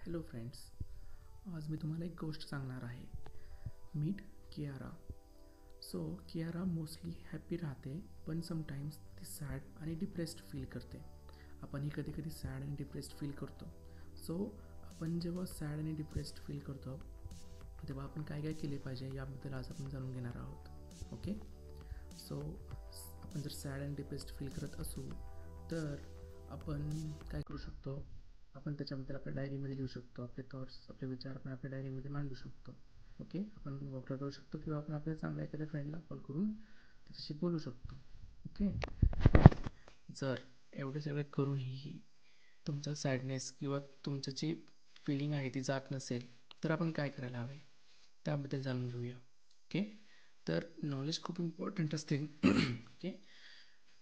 Hello friends, आज मी तुम्हाला एक गोष्ट सांगणार आहे. Meet Kiara. So Kiara mostly happy राहते, पण समटाईम्स ती सॅड आणि डिप्रेस्ड फील करते. आपणही कधी कधी सॅड आणि डिप्रेस्ड फील करतो. सो आपण जेव्हा सॅड आणि डिप्रेस्ड फील करतो तेव्हा आपण काय काय केले पाहिजे याबद्दल आज आपण जाणून घेणार आहोत. ओके. सो आपण जर सॅड अँड डिप्रेस्ड फील करत असू तर आपण काय करू शकतो, आपण त्याच्याबद्दल आपल्या डायरीमध्ये लिहू शकतो. आपले थॉट्स, आपले विचार आपण आपल्या डायरीमध्ये मांडू शकतो. ओके. आपण वॉकला करू शकतो किंवा आपण आपल्या चांगल्या एखाद्या फ्रेंडला कॉल करून त्याच्याशी बोलू शकतो. ओके. जर एवढे सगळे करूनही तुमचा सॅडनेस किंवा तुमचं जी फिलिंग आहे ती जात नसेल तर आपण काय करायला हवे त्याबद्दल जाणून घेऊया. ओके. तर नॉलेज खूप इम्पॉर्टंट असते. ओके.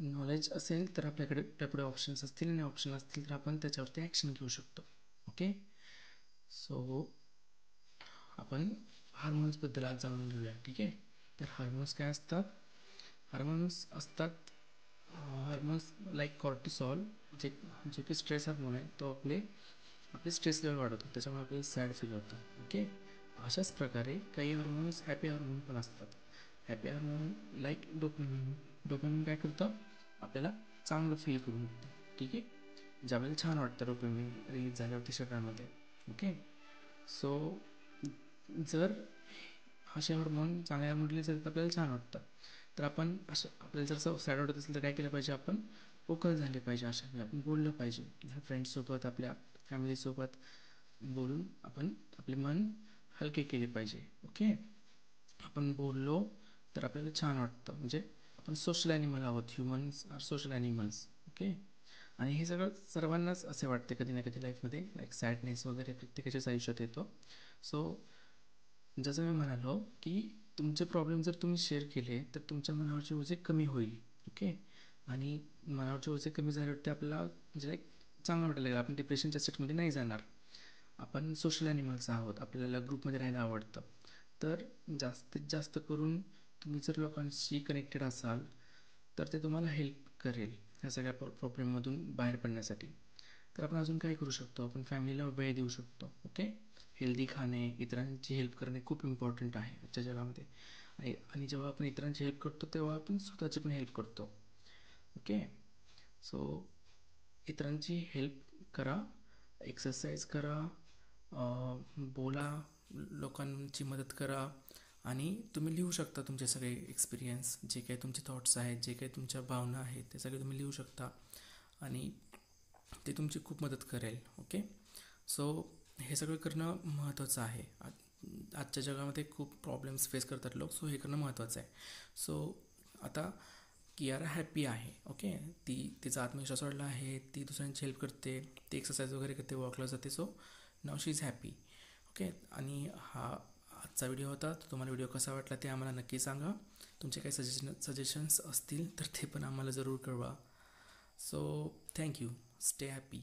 नॉलेज असेल तर आपल्याकडे त्यापुढे ऑप्शन्स असतील आणि ऑप्शन असतील तर आपण त्याच्यावरती ॲक्शन घेऊ शकतो. ओके. सो आपण हार्मोन्सबद्दल आज जाणून घेऊया. ठीक आहे. तर हार्मोन्स काय असतात? हार्मोन्स असतात हार्मोन्स लाईक कॉर्टिसॉल, जे जे की स्ट्रेस हार्मोन आहे. तो आपले स्ट्रेस लेवल वाढवतो, त्याच्यामुळे आपल्याला सॅड फील होतं. ओके. अशाच प्रकारे काही हार्मोन्स हॅपी हार्मोन पण असतात. Happy hormone like dopamine. Dopamine काय करतं? आपल्याला चांगलं फील करून देतं. ठीक आहे. ज्यावेळेला छान वाटतं डोपामिन रिलीज झाल्यावरती शरीरामध्ये. ओके. सो जर असे हार्मोन चांगल्या हार्मोन रिलीज झाले तर आपल्याला छान वाटतं. तर आपण असं आपल्याला जर सॅड वाटत असेल तर काय केलं पाहिजे? आपण वोकल झाले पाहिजे. अशा वेळी आपण बोललं पाहिजे. फ्रेंड्ससोबत, आपल्या फॅमिलीसोबत बोलून आपण आपले मन हलके केले पाहिजे. ओके. आपण बोललो तर आपल्याला छान वाटतं. म्हणजे आपण सोशल ॲनिमल आहोत. Humans are social animals. Okay. आणि हे सगळं सर्वांनाच असे वाटते कधी ना कधी लाईफमध्ये, लाईक सॅडनेस वगैरे प्रत्येकाच्याच आयुष्यात येतो. सो जसं मी म्हणालो की तुमचे प्रॉब्लेम जर तुम्ही शेअर केले तर तुमच्या मनावरचे ओझे कमी होईल. ओके. आणि मनावरचे ओझे कमी झाल्यावरती आपल्याला म्हणजे लाईक चांगलं वाटायला लागेल. आपण डिप्रेशनच्या सेटमध्ये नाही जाणार. आपण सोशल ॲनिमल्स आहोत, आपल्याला ग्रुपमध्ये राहायला आवडतं. तर जास्तीत जास्त करून तुम्ही जर लोकांशी कनेक्टेड असाल तर ते तुम्हाला हेल्प करेल ह्या सगळ्या प्रॉब्लेममधून बाहेर पडण्यासाठी. तर आपण अजून काय करू शकतो? आपण फॅमिलीला वेळ देऊ शकतो. ओके. हेल्दी खाणे, इतरांची हेल्प करणे खूप इम्पॉर्टंट आहे आजच्या जगामध्ये. आणि जेव्हा आपण इतरांची हेल्प करतो तेव्हा आपण स्वतःची पण हेल्प करतो. ओके. सो इतरांची हेल्प करा, एक्सरसाइज करा, बोला, लोकांची मदत करा. आणि तुम्ही लिहू शकता तुमचे सगळे एक्सपिरियन्स, जे काही तुमचे थॉट्स आहेत, जे काही तुमच्या भावना आहेत, ते सगळे तुम्ही लिहू शकता आणि ते तुमची खूप मदत करेल. ओके. सो हे सगळं करणं महत्त्वाचं आहे. आजच्या जगामध्ये खूप प्रॉब्लेम्स फेस करतात लोक. सो हे करणं महत्त्वाचं आहे. सो आता कियारा हॅप्पी आहे. ओके. तिचा आत्मविश्वास वाढला आहे, ती दुसऱ्यांची हेल्प करते, ती एक्सरसाइज वगैरे करते, वॉकला जाते. So now she is happy. Okay. आणि हा आजचा व्हिडिओ होता. तर तुम्हाला व्हिडिओ कसा वाटला ते आम्हाला नक्की सांगा. तुमचे काही सजेशन्स असतील तर ते पण आम्हाला जरूर कळवा. So thank you. Stay happy.